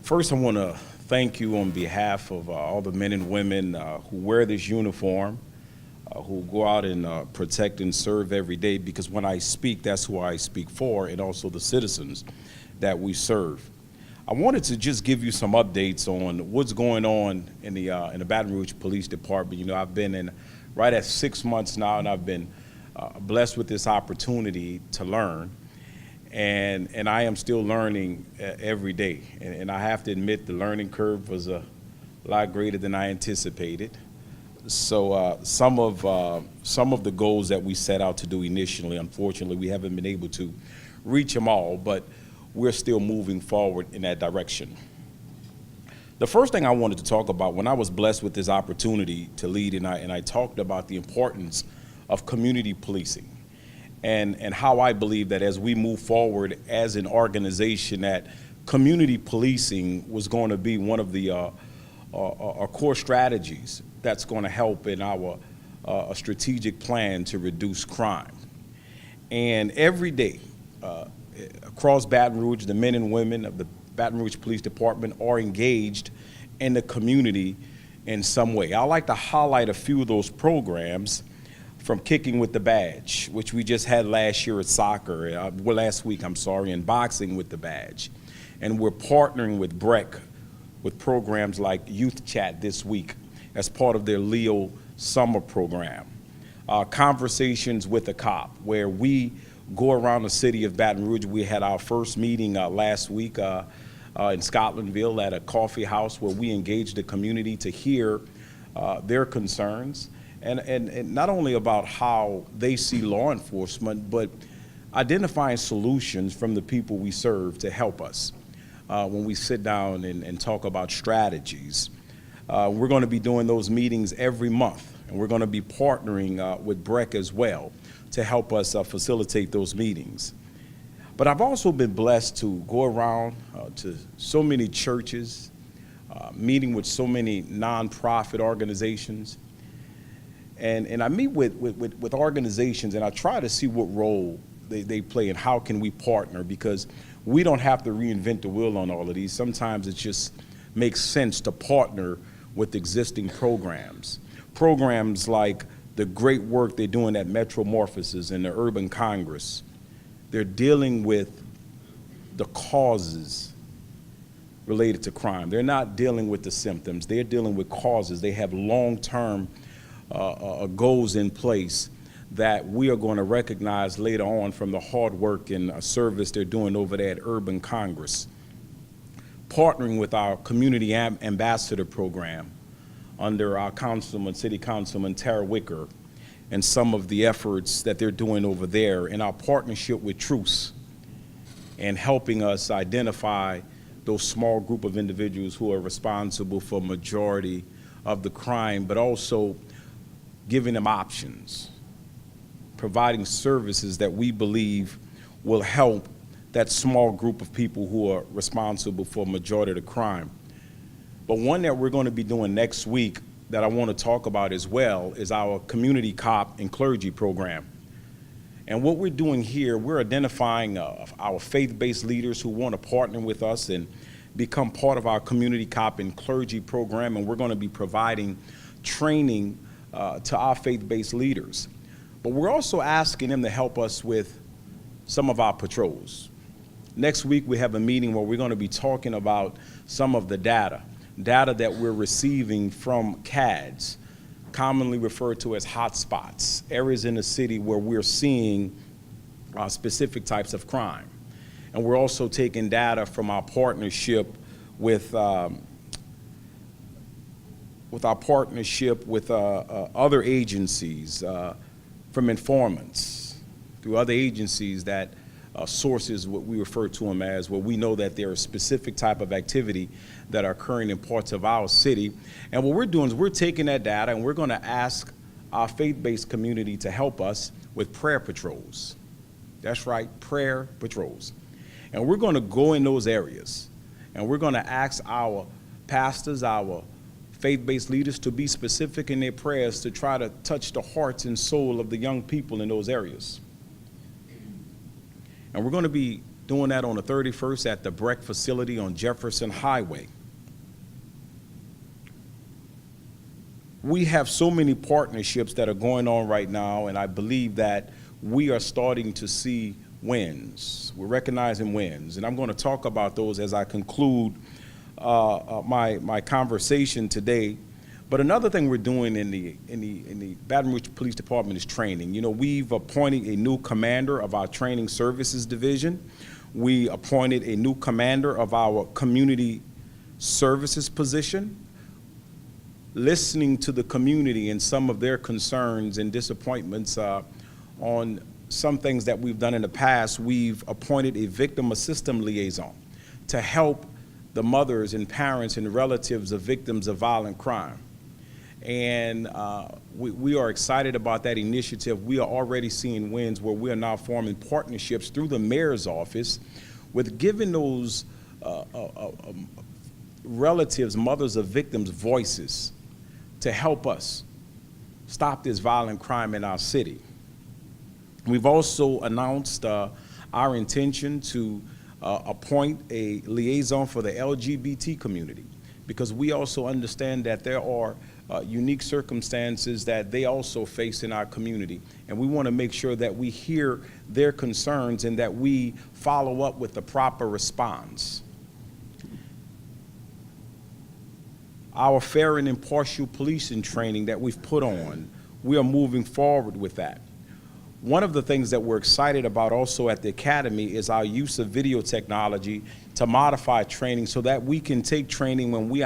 First, I want to thank you on behalf of all the men and women who wear this uniform, who go out and protect and serve every day, because when I speak, that's who I speak for, and also the citizens that we serve. I wanted to just give you some updates on what's going on in the Baton Rouge Police Department. You know, I've been in right at 6 months now, and I've been blessed with this opportunity to learn. And I am still learning every day. And I have to admit, the learning curve was a lot greater than I anticipated. So some of the goals that we set out to do initially, unfortunately, we haven't been able to reach them all, but we're still moving forward in that direction. The first thing I wanted to talk about, when I was blessed with this opportunity to lead, and I talked about the importance of community policing. And how I believe that as we move forward as an organization, that community policing was going to be one of the our core strategies that's going to help in our strategic plan to reduce crime. And every day, across Baton Rouge, the men and women of the Baton Rouge Police Department are engaged in the community in some way. I like to highlight a few of those programs, from Kicking with the Badge, which we just had last year at soccer, last week, and Boxing with the Badge. And we're partnering with BREC with programs like Youth Chat this week as part of their Leo summer program. Conversations with a Cop, where we go around the city of Baton Rouge. We had our first meeting last week in Scotlandville at a coffee house, where we engaged the community to hear their concerns. And not only about how they see law enforcement, but identifying solutions from the people we serve to help us when we sit down and talk about strategies. We're going to be doing those meetings every month, and we're going to be partnering with BREC as well to help us facilitate those meetings. But I've also been blessed to go around to so many churches, meeting with so many nonprofit organizations. And I meet with organizations, and I try to see what role they play and how can we partner, because we don't have to reinvent the wheel on all of these. Sometimes it just makes sense to partner with existing programs. Programs like the great work they're doing at Metromorphosis and the Urban Congress. They're dealing with the causes related to crime. They're not dealing with the symptoms. They're dealing with causes. They have long-term goals in place that we are going to recognize later on from the hard work and service they're doing over there at Urban Congress. Partnering with our community ambassador program under our City Councilman Tara Wicker, and some of the efforts that they're doing over there, in our partnership with Truce, and helping us identify those small group of individuals who are responsible for majority of the crime, but also giving them options, providing services that we believe will help that small group of people who are responsible for a majority of the crime. But one that we're going to be doing next week that I want to talk about as well is our community cop and clergy program. And what we're doing here, we're identifying our faith-based leaders who want to partner with us and become part of our community cop and clergy program, and we're going to be providing training to our faith-based leaders. But we're also asking them to help us with some of our patrols. Next week, we have a meeting where we're going to be talking about some of the data that we're receiving from CADs, commonly referred to as hotspots, areas in the city where we're seeing specific types of crime. And we're also taking data from our partnership with other agencies, from informants, through other agencies that sources, what we refer to them as, where we know that there are specific type of activity that are occurring in parts of our city. And what we're doing is we're taking that data and we're going to ask our faith-based community to help us with prayer patrols. That's right, prayer patrols. And we're going to go in those areas, and we're going to ask our pastors, our faith-based leaders, to be specific in their prayers to try to touch the hearts and soul of the young people in those areas. And we're going to be doing that on the 31st at the Breck facility on Jefferson Highway. We have so many partnerships that are going on right now, and I believe that we are starting to see wins. We're recognizing wins, and I'm going to talk about those as I conclude my conversation today. But another thing we're doing in the Baton Rouge Police Department is training. You know, we've appointed a new commander of our training services division. We appointed a new commander of our community services position. Listening to the community and some of their concerns and disappointments on some things that we've done in the past, we've appointed a victim assistance liaison to help the mothers and parents and relatives of victims of violent crime. And we are excited about that initiative. We are already seeing wins where we are now forming partnerships through the mayor's office with giving those relatives, mothers of victims, voices to help us stop this violent crime in our city. We've also announced our intention to appoint a liaison for the LGBT community, because we also understand that there are unique circumstances that they also face in our community. And we want to make sure that we hear their concerns and that we follow up with the proper response. Our fair and impartial policing training that we've put on, we are moving forward with that. One of the things that we're excited about also at the Academy is our use of video technology to modify training so that we can take training when we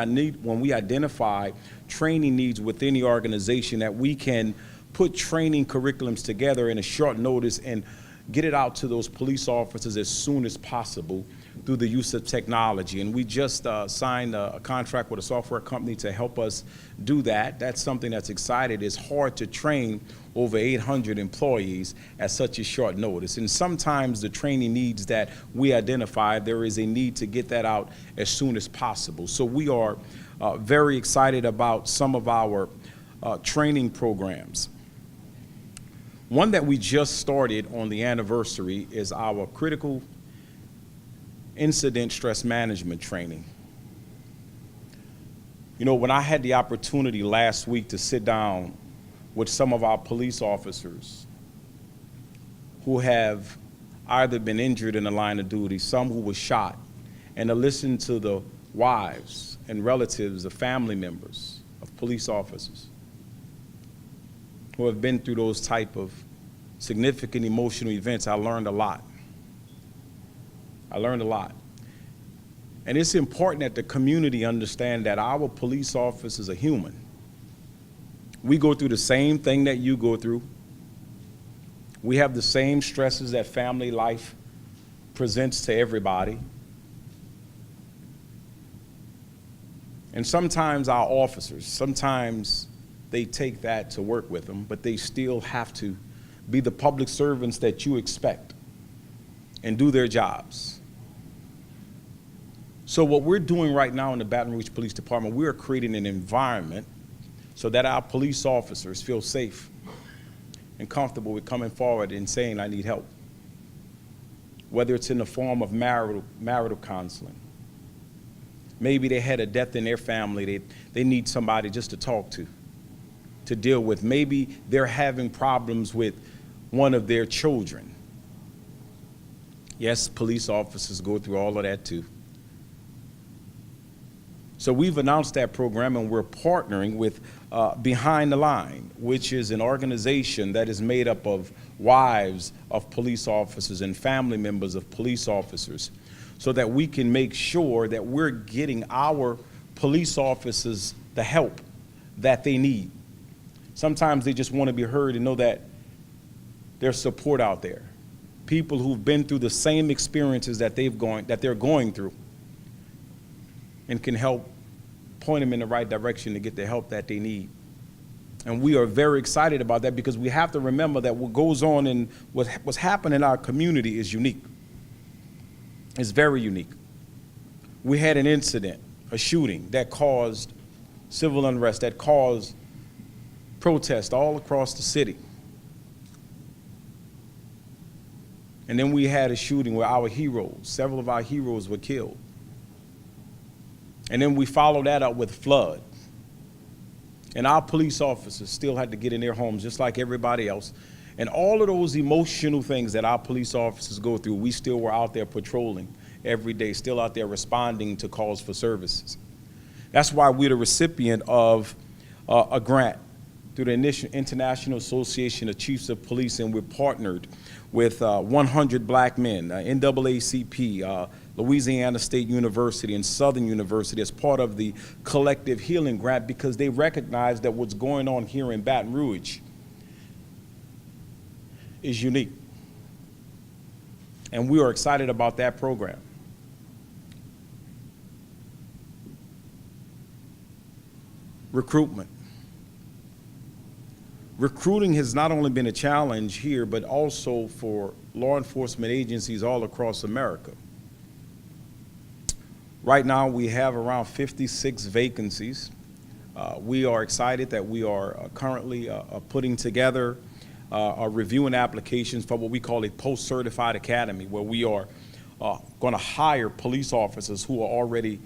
identify training needs within the organization, that we can put training curriculums together in a short notice and get it out to those police officers as soon as possible through the use of technology. And we just signed a contract with a software company to help us do that. That's something that's exciting. It's hard to train over 800 employees at such a short notice. And sometimes the training needs that we identify, there is a need to get that out as soon as possible. So we are very excited about some of our training programs. One that we just started on the anniversary is our critical incident stress management training. You know, when I had the opportunity last week to sit down with some of our police officers who have either been injured in the line of duty, some who were shot, and to listen to the wives and relatives of family members of police officers who have been through those type of significant emotional events, I learned a lot. I learned a lot. And it's important that the community understand that our police officers are human. We go through the same thing that you go through. We have the same stresses that family life presents to everybody. And sometimes our officers, sometimes they take that to work with them, but they still have to be the public servants that you expect and do their jobs. So what we're doing right now in the Baton Rouge Police Department, we are creating an environment so that our police officers feel safe and comfortable with coming forward and saying, I need help. Whether it's in the form of marital counseling. Maybe they had a death in their family, they need somebody just to talk to deal with. Maybe they're having problems with one of their children. Yes, police officers go through all of that too. So we've announced that program, and we're partnering with Behind the Line, which is an organization that is made up of wives of police officers and family members of police officers, so that we can make sure that we're getting our police officers the help that they need. Sometimes they just want to be heard and know that there's support out there. People who've been through the same experiences that they're going through, and can help point them in the right direction to get the help that they need. And we are very excited about that, because we have to remember that what goes on and what's happening in our community is unique. It's very unique. We had an incident, a shooting that caused civil unrest, that caused protest all across the city. And then we had a shooting where our heroes, several of our heroes were killed. And then we followed that up with flood. And our police officers still had to get in their homes just like everybody else. And all of those emotional things that our police officers go through, we still were out there patrolling every day, still out there responding to calls for services. That's why we're the recipient of a grant through the International Association of Chiefs of Police, and we're partnered with 100 Black men, NAACP, Louisiana State University, and Southern University as part of the Collective Healing Grant, because they recognize that what's going on here in Baton Rouge is unique. And we are excited about that program. Recruitment. Recruiting has not only been a challenge here, but also for law enforcement agencies all across America. Right now, we have around 56 vacancies. We are excited that we are currently putting together reviewing applications for what we call a post-certified academy, where we are going to hire police officers who are already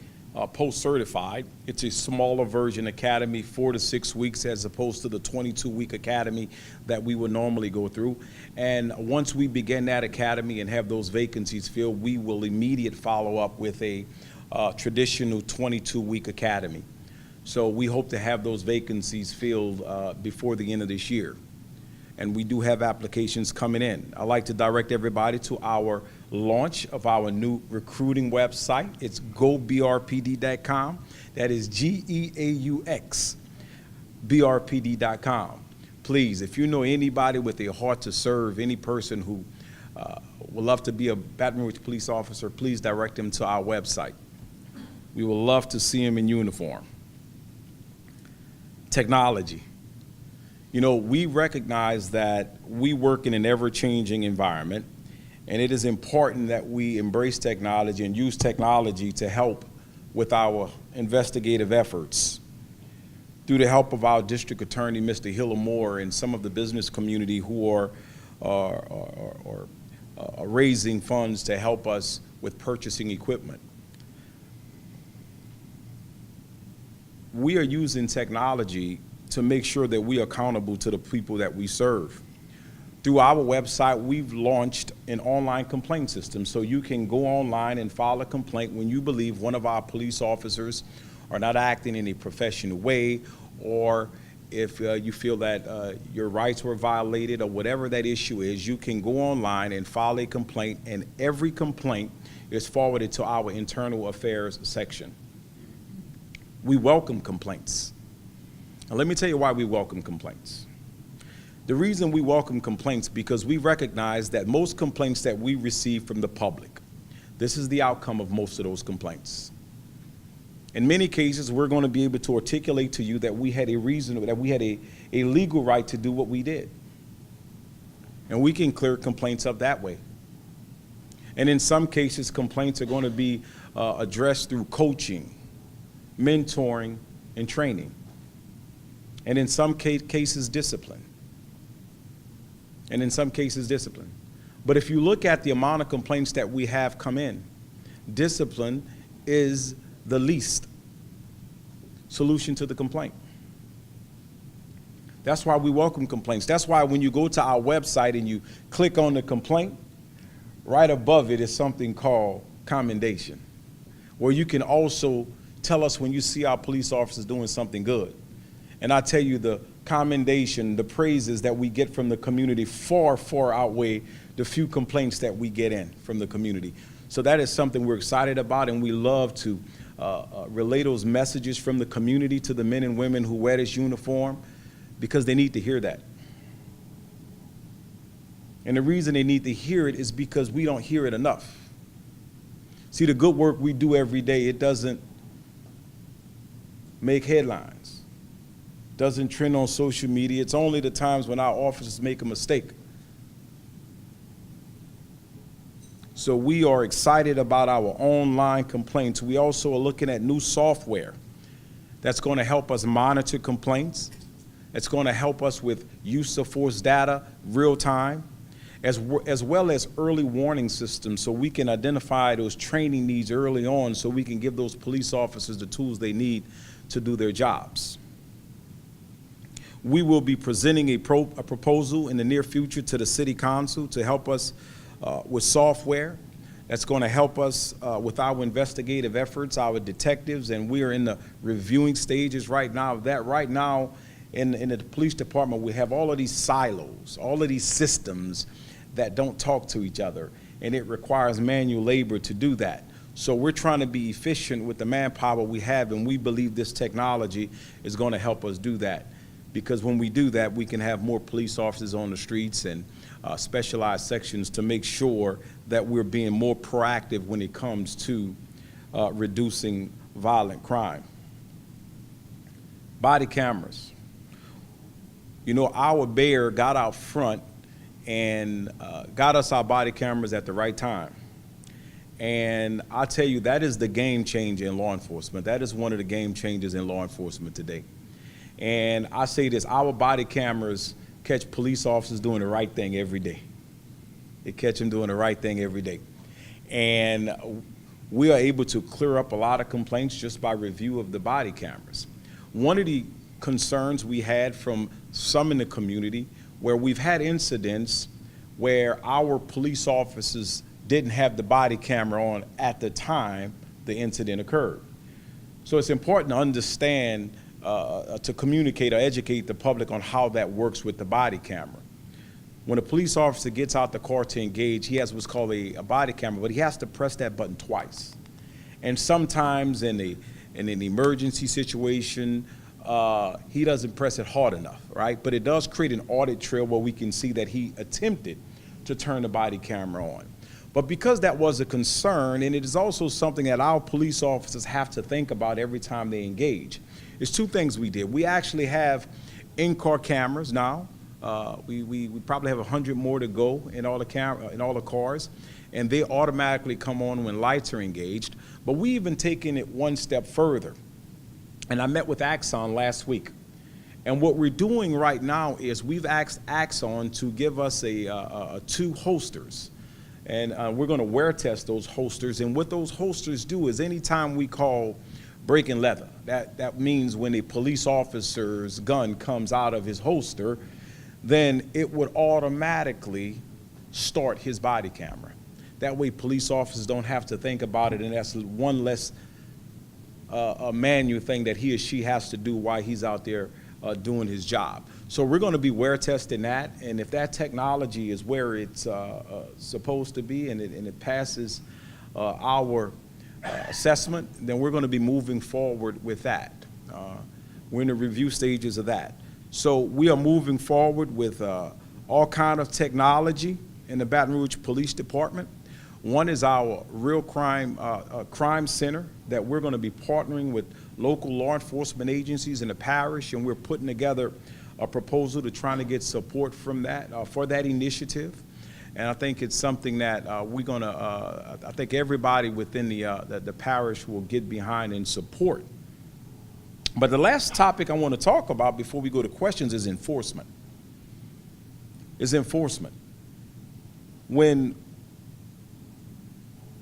post-certified. It's a smaller version academy, 4 to 6 weeks, as opposed to the 22-week academy that we would normally go through. And once we begin that academy and have those vacancies filled, we will immediately follow up with a traditional 22-week academy. So we hope to have those vacancies filled before the end of this year. And we do have applications coming in. I'd like to direct everybody to our launch of our new recruiting website. It's gobrpd.com. That is GEAUX, brpd.com. Please, if you know anybody with a heart to serve, any person who would love to be a Baton Rouge police officer, please direct them to our website. We would love to see them in uniform. Technology. You know, we recognize that we work in an ever-changing environment, and it is important that we embrace technology and use technology to help with our investigative efforts. Through the help of our district attorney, Mr. Hillamore, and some of the business community who are raising funds to help us with purchasing equipment. We are using technology to make sure that we are accountable to the people that we serve. Through our website, we've launched an online complaint system, so you can go online and file a complaint when you believe one of our police officers are not acting in a professional way, or if you feel that your rights were violated, or whatever that issue is. You can go online and file a complaint, and every complaint is forwarded to our internal affairs section. We welcome complaints. Now, let me tell you why we welcome complaints. The reason we welcome complaints, because we recognize that most complaints that we receive from the public, this is the outcome of most of those complaints. In many cases, we're going to be able to articulate to you that we had a reason, that we had a legal right to do what we did. And we can clear complaints up that way. And in some cases, complaints are going to be addressed through coaching, mentoring, and training. And in some cases, discipline. And in some cases, discipline. But if you look at the amount of complaints that we have come in, discipline is the least solution to the complaint. That's why we welcome complaints. That's why when you go to our website and you click on the complaint, right above it is something called commendation, where you can also tell us when you see our police officers doing something good. And I tell you, the commendation, the praises that we get from the community far, far outweigh the few complaints that we get in from the community. So that is something we're excited about, and we love to relay those messages from the community to the men and women who wear this uniform, because they need to hear that. And the reason they need to hear it is because we don't hear it enough. See, the good work we do every day, it doesn't make headlines, doesn't trend on social media. It's only the times when our officers make a mistake. So we are excited about our online complaints. We also are looking at new software that's going to help us monitor complaints. It's going to help us with use of force data real time. as well as early warning systems so we can identify those training needs early on so we can give those police officers the tools they need to do their jobs. We will be presenting a proposal in the near future to the City Council to help us with software that's going to help us with our investigative efforts, our detectives, and we are in the reviewing stages right now of that. Right now in the police department, we have all of these silos, all of these systems that don't talk to each other, and it requires manual labor to do that. So we're trying to be efficient with the manpower we have, and we believe this technology is going to help us do that. Because when we do that, we can have more police officers on the streets and specialized sections to make sure that we're being more proactive when it comes to reducing violent crime. Body cameras. You know, our mayor got out front and got us our body cameras at the right time. And I tell you, that is the game changer in law enforcement. That is one of the game changers in law enforcement today. And I say this, our body cameras catch police officers doing the right thing every day. They catch them doing the right thing every day. And we are able to clear up a lot of complaints just by review of the body cameras. One of the concerns we had from some in the community where we've had incidents where our police officers didn't have the body camera on at the time the incident occurred. So it's important to understand to communicate or educate the public on how that works with the body camera. When a police officer gets out the car to engage, he has what's called a body camera, but he has to press that button twice. And sometimes in an emergency situation, he doesn't press it hard enough, right? But it does create an audit trail where we can see that he attempted to turn the body camera on. But because that was a concern, and it is also something that our police officers have to think about every time they engage, there's two things we did. We actually have in-car cameras now. We probably have 100 more to go in all the cars, and they automatically come on when lights are engaged. But we even taken it one step further. And I met with Axon last week. And what we're doing right now is we've asked Axon to give us two holsters. And we're going to wear test those holsters. And what those holsters do is anytime we call breaking leather, that means when a police officer's gun comes out of his holster, then it would automatically start his body camera. That way police officers don't have to think about it, and that's one less a manual thing that he or she has to do while he's out there doing his job. So we're going to be wear testing that, and if that technology is where it's supposed to be and it passes our assessment, then we're going to be moving forward with that. We're in the review stages of that. So we are moving forward with all kind of technology in the Baton Rouge Police Department. One is our real crime center that we're going to be partnering with local law enforcement agencies in the parish, and we're putting together a proposal to try to get support from that for that initiative. And I think it's something that we're going to, I think everybody within the parish will get behind and support. But the last topic I want to talk about before we go to questions is enforcement.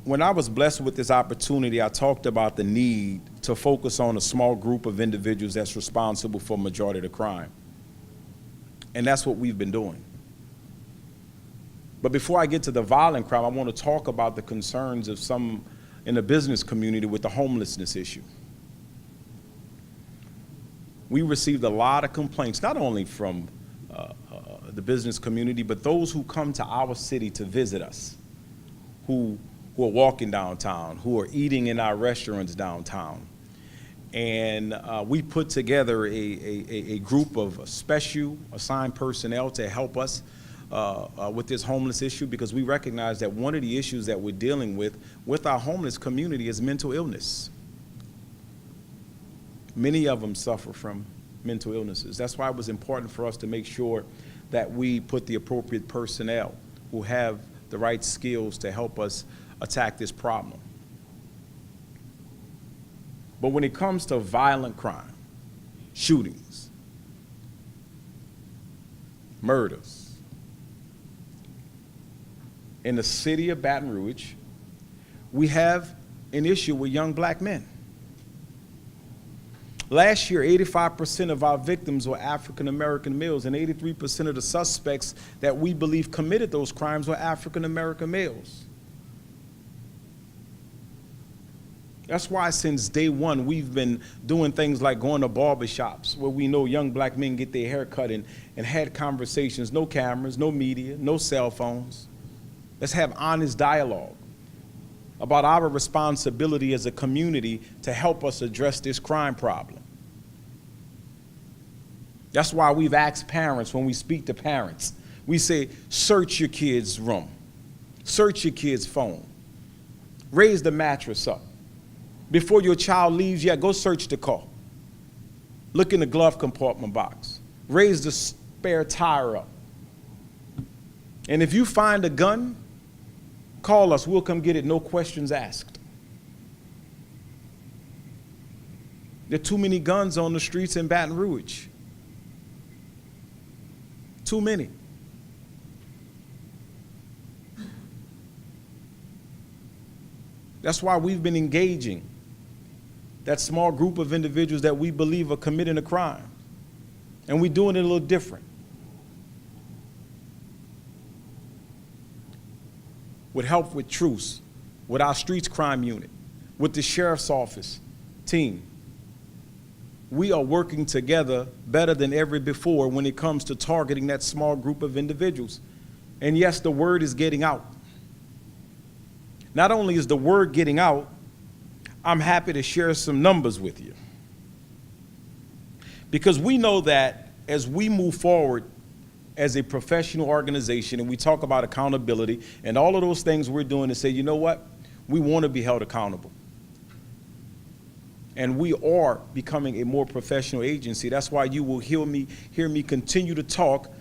When I was blessed with this opportunity, I talked about the need to focus on a small group of individuals that's responsible for majority of the crime. And that's what we've been doing. But before I get to the violent crime, I want to talk about the concerns of some in the business community with the homelessness issue. We received a lot of complaints, not only from the business community, but those who come to our city to visit us, who are walking downtown, who are eating in our restaurants downtown. And we put together a group of special assigned personnel to help us with this homeless issue, because we recognize that one of the issues that we're dealing with our homeless community is mental illness. Many of them suffer from mental illnesses. That's why it was important for us to make sure that we put the appropriate personnel who have the right skills to help us attack this problem. But when it comes to violent crime, shootings, murders, in the city of Baton Rouge, we have an issue with young black men. Last year, 85% of our victims were African-American males, and 83% of the suspects that we believe committed those crimes were African-American males. That's why since day one, we've been doing things like going to barbershops where we know young black men get their hair cut and had conversations, no cameras, no media, no cell phones. Let's have honest dialogue about our responsibility as a community to help us address this crime problem. That's why we've asked parents, when we speak to parents, we say, search your kid's room, search your kid's phone, raise the mattress up. Before your child leaves, go search the car. Look in the glove compartment box. Raise the spare tire up. And if you find a gun, call us. We'll come get it, no questions asked. There are too many guns on the streets in Baton Rouge. Too many. That's why we've been engaging that small group of individuals that we believe are committing a crime. And we're doing it a little different. With help with Truce, with our streets crime unit, with the sheriff's office team, we are working together better than ever before when it comes to targeting that small group of individuals. And yes, the word is getting out. Not only is the word getting out, I'm happy to share some numbers with you. Because we know that as we move forward as a professional organization and we talk about accountability and all of those things we're doing to say, you know what, we want to be held accountable. And we are becoming a more professional agency. That's why you will hear me continue to talk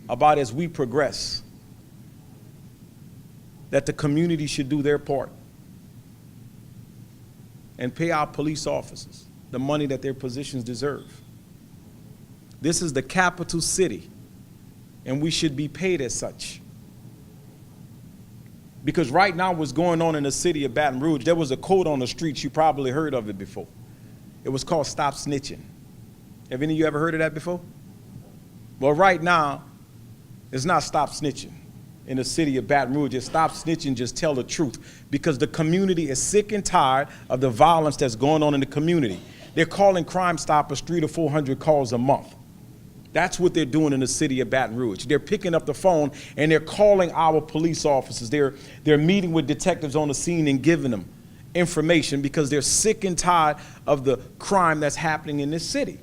about, as we progress, that the community should do their part and pay our police officers the money that their positions deserve. This is the capital city, and we should be paid as such. Because right now what's going on in the city of Baton Rouge, there was a quote on the streets, you probably heard of it before. It was called Stop Snitching. Have any of you ever heard of that before? Well, right now, it's not Stop Snitching in the city of Baton Rouge. It's Stop Snitching, just tell the truth. Because the community is sick and tired of the violence that's going on in the community. They're calling Crime Stoppers 300 to 400 calls a month. That's what they're doing in the city of Baton Rouge. They're picking up the phone and they're calling our police officers. They're meeting with detectives on the scene and giving them information because they're sick and tired of the crime that's happening in this city.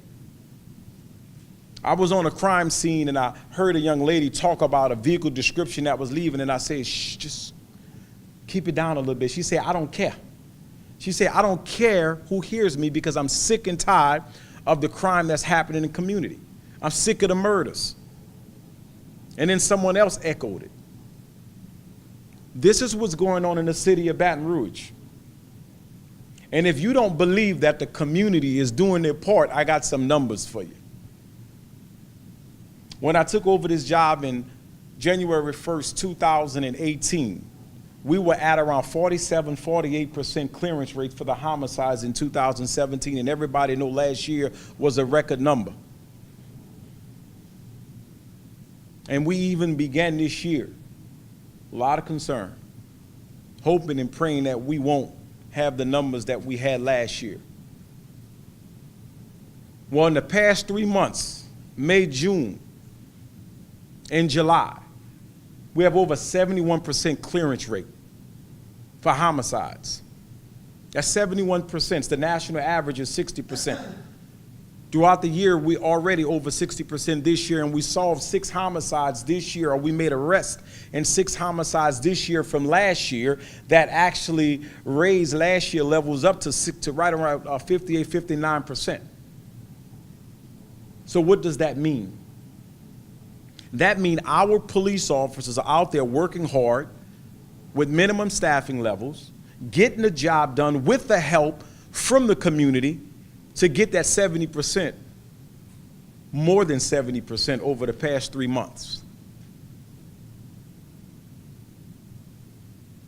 I was on a crime scene and I heard a young lady talk about a vehicle description that was leaving, and I said, shh, just keep it down a little bit. She said, I don't care. She said, I don't care who hears me because I'm sick and tired of the crime that's happening in the community. I'm sick of the murders. And then someone else echoed it. This is what's going on in the city of Baton Rouge. And if you don't believe that the community is doing their part, I got some numbers for you. When I took over this job in January 1st, 2018, we were at around 47, 48% clearance rate for the homicides in 2017, and everybody know last year was a record number. And we even began this year, a lot of concern, hoping and praying that we won't have the numbers that we had last year. Well, in the past 3 months, May, June, and July, we have over 71% clearance rate for homicides. That's 71%. The national average is 60%. Throughout the year, we already over 60% this year, and we solved 6 homicides this year, or we made arrests in 6 homicides this year from last year that actually raised last year levels up to right around 58, 59%. So what does that mean? That means our police officers are out there working hard with minimum staffing levels, getting the job done with the help from the community to get that 70%, more than 70% over the past 3 months.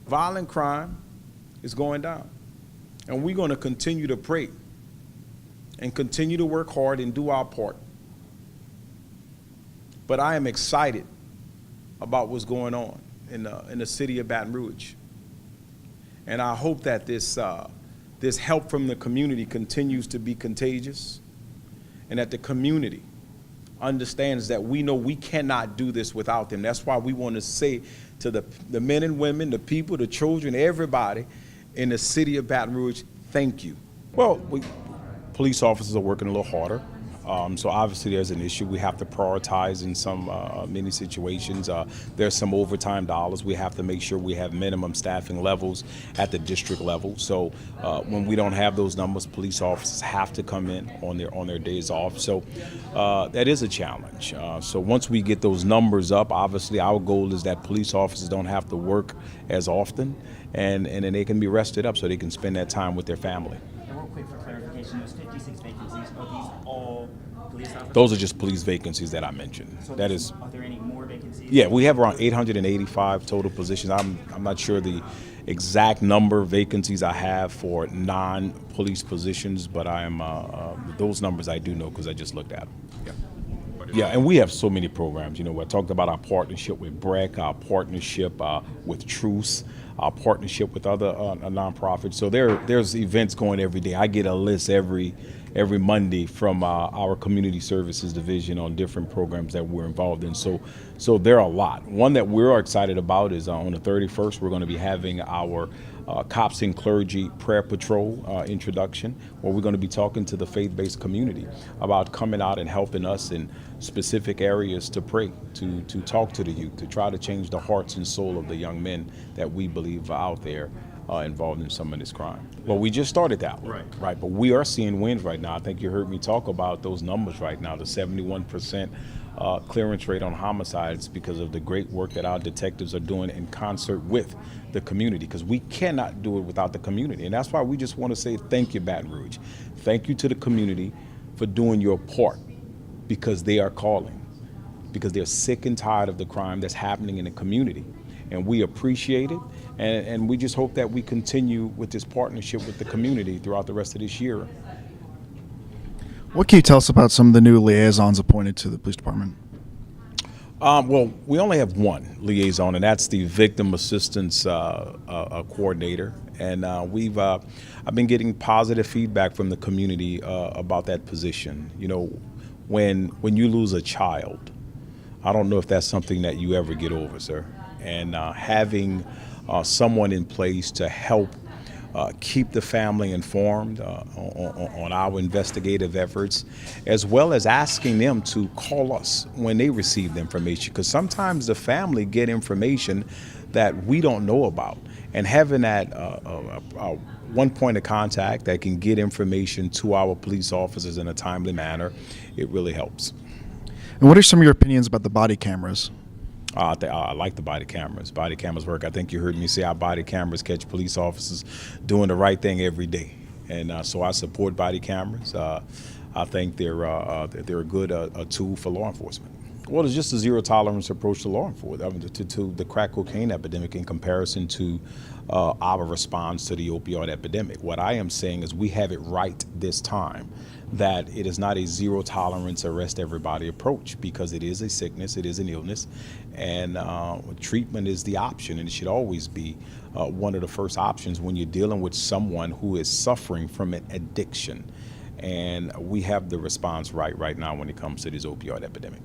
Violent crime is going down. And we're going to continue to pray and continue to work hard and do our part. But I am excited about what's going on in the city of Baton Rouge. And I hope that this help from the community continues to be contagious, and that the community understands that we know we cannot do this without them. That's why we want to say to the men and women, the people, the children, everybody in the city of Baton Rouge, thank you. Well, police officers are working a little harder. So obviously there's an issue. We have to prioritize in many situations. There's some overtime dollars. We have to make sure we have minimum staffing levels at the district level. So when we don't have those numbers, police officers have to come in on their days off. So that is a challenge. So once we get those numbers up, obviously our goal is that police officers don't have to work as often, and then they can be rested up so they can spend that time with their family. And real quick for clarification, those 56 vacancies, are these all police officers? Those are just police vacancies that I mentioned. So that is. Are there any more vacancies? Yeah, we have around 885 total positions. I'm not sure the exact number of vacancies I have for non-police positions, but I am those numbers I do know because I just looked at them. Yeah. Yeah, and we have so many programs. You know, I talked about our partnership with BREC, our partnership with Truce, our partnership with other nonprofits. So there's events going every day. I get a list every Monday from our community services division on different programs that we're involved in. So there are a lot. One that we're excited about is on the 31st, we're going to be having our Cops and Clergy Prayer Patrol introduction, where we're going to be talking to the faith-based community about coming out and helping us in specific areas to pray, to talk to the youth, to try to change the hearts and soul of the young men that we believe are out there involved in some of this crime. Well, we just started that one, right? But we are seeing wins right now. I think you heard me talk about those numbers right now, the 71% clearance rate on homicides, because of the great work that our detectives are doing in concert with the community, because we cannot do it without the community. And that's why we just want to say thank you, Baton Rouge. Thank you to the community for doing your part, because they are calling, because they're sick and tired of the crime that's happening in the community. And we appreciate it, and we just hope that we continue with this partnership with the community throughout the rest of this year. What can you tell us about some of the new liaisons appointed to the police department? Well, we only have one liaison, and that's the victim assistance coordinator. And I've been getting positive feedback from the community about that position. You know, when you lose a child, I don't know if that's something that you ever get over, sir. And having someone in place to help keep the family informed on our investigative efforts, as well as asking them to call us when they receive the information, because sometimes the family get information that we don't know about, and having that one point of contact that can get information to our police officers in a timely manner, it really helps. And what are some of your opinions about the body cameras? I like the body cameras. Body cameras work. I think you heard me say our body cameras catch police officers doing the right thing every day, and so I support body cameras. I think they're a good tool for law enforcement. Well, it's just a zero tolerance approach to law enforcement, to the crack cocaine epidemic in comparison to our response to the opioid epidemic. What I am saying is we have it right this time, that it is not a zero tolerance arrest everybody approach, because it is a sickness, it is an illness, and treatment is the option, and it should always be one of the first options when you're dealing with someone who is suffering from an addiction. And we have the response right now when it comes to this opioid epidemic.